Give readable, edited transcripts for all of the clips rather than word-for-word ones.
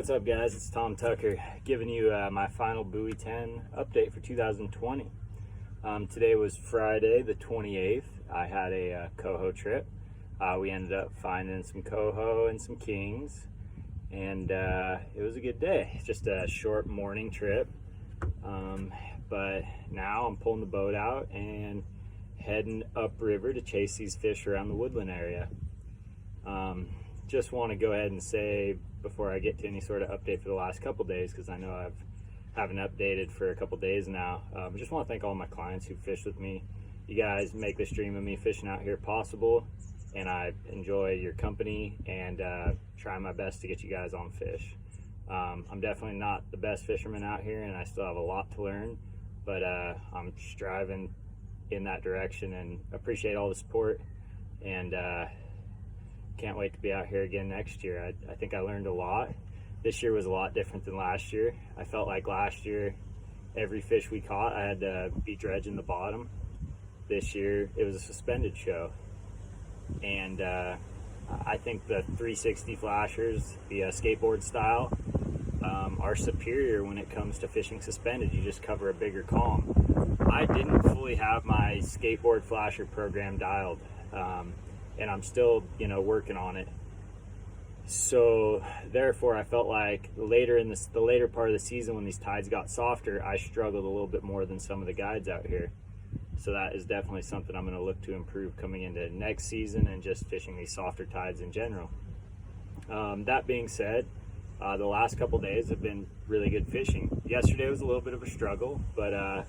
What's up, guys? It's Tom Tucker giving you my final Buoy 10 update for 2020. Today was Friday the 28th. I had a coho trip. We ended up finding some coho and some kings, and it was a good day. Just a short morning trip, but now I'm pulling the boat out and heading upriver to chase these fish around the woodland area. Just want to go ahead and say, before I get to any sort of update for the last couple days, because I know I haven't updated for a couple days now, I just want to thank all my clients who fish with me. You guys make this dream of me fishing out here possible, and I enjoy your company and try my best to get you guys on fish. I'm definitely not the best fisherman out here, and I still have a lot to learn, but I'm striving in that direction and appreciate all the support, and can't wait to be out here again next year. I think I learned a lot. This year was a lot different than last year. I felt like last year, every fish we caught, I had to be dredging the bottom. This year, it was a suspended show. And I think the 360 flashers, the skateboard style, are superior when it comes to fishing suspended. You just cover a bigger calm. I didn't fully have my skateboard flasher program dialed. And I'm still, working on it. So therefore, I felt like the later part of the season, when these tides got softer, I struggled a little bit more than some of the guides out here. So that is definitely something I'm going to look to improve coming into next season and just fishing these softer tides in general. That being said, the last couple days have been really good fishing. Yesterday was a little bit of a struggle, but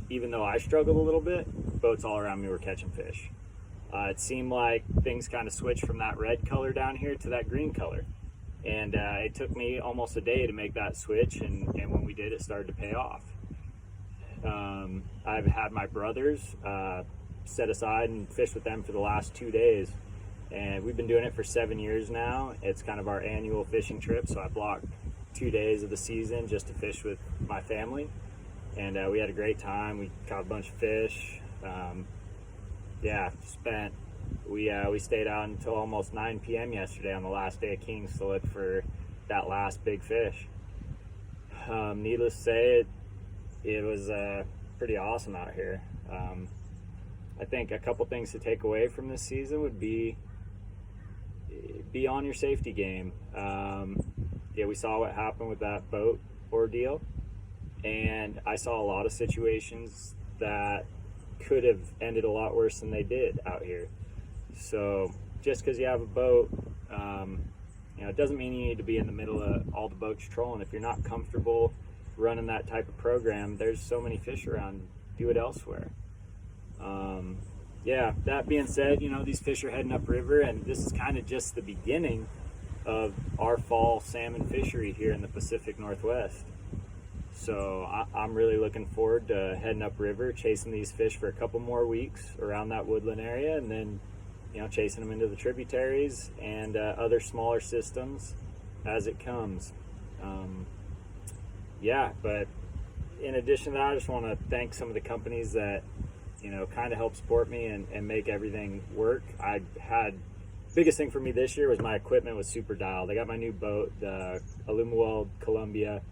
even though I struggled a little bit, boats all around me were catching fish. It seemed like things kind of switched from that red color down here to that green color. And it took me almost a day to make that switch, and when we did, it started to pay off. I've had my brothers set aside and fish with them for the last 2 days. And we've been doing it for 7 years now. It's kind of our annual fishing trip, so I blocked 2 days of the season just to fish with my family. And we had a great time. We caught a bunch of fish. We stayed out until almost 9 p.m. yesterday on the last day of Kings to look for that last big fish. Needless to say, it was pretty awesome out here. I think a couple things to take away from this season would be on your safety game. We saw what happened with that boat ordeal, and I saw a lot of situations that could have ended a lot worse than they did out here. So just because you have a boat, it doesn't mean you need to be in the middle of all the boats trolling. If you're not comfortable running that type of program, there's so many fish around. Do it elsewhere. That being said, these fish are heading upriver, and this is kind of just the beginning of our fall salmon fishery here in the Pacific Northwest. So I'm really looking forward to heading upriver, chasing these fish for a couple more weeks around that woodland area, and then chasing them into the tributaries and other smaller systems as it comes. But in addition to that, I just want to thank some of the companies that kind of help support me and make everything work. Biggest thing for me this year was my equipment was super dialed. I got my new boat, the Alumaweld Columbia.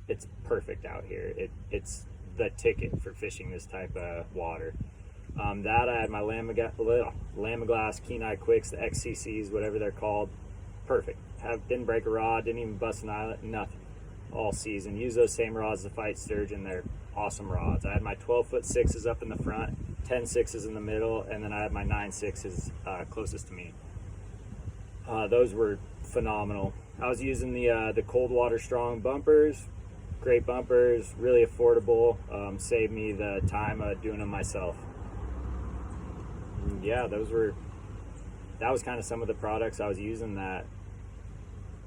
It's perfect out here. It's the ticket for fishing this type of water. That I had my Lamiglass Kenai Quicks, the XCCs, whatever they're called. Perfect. Didn't break a rod, didn't even bust an eyelet, nothing. All season. Use those same rods to fight sturgeon. They're awesome rods. I had my 12-foot 6s up in the front, 10 6s in the middle, and then I had my 9 6s closest to me. Those were phenomenal. I was using the Cold Water Strong bumpers. Great bumpers, really affordable, saved me the time of doing them myself. That was kind of some of the products I was using that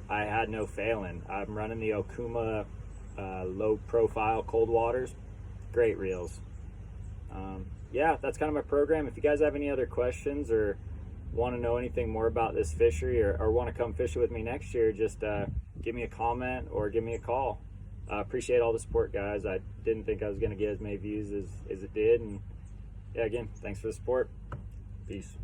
I had no fail in. I'm running the Okuma low profile cold waters, great reels. That's kind of my program. If you guys have any other questions or want to know anything more about this fishery or want to come fishing with me next year, just give me a comment or give me a call. Appreciate all the support, guys. I didn't think I was going to get as many views as it did. And again, thanks for the support. Peace.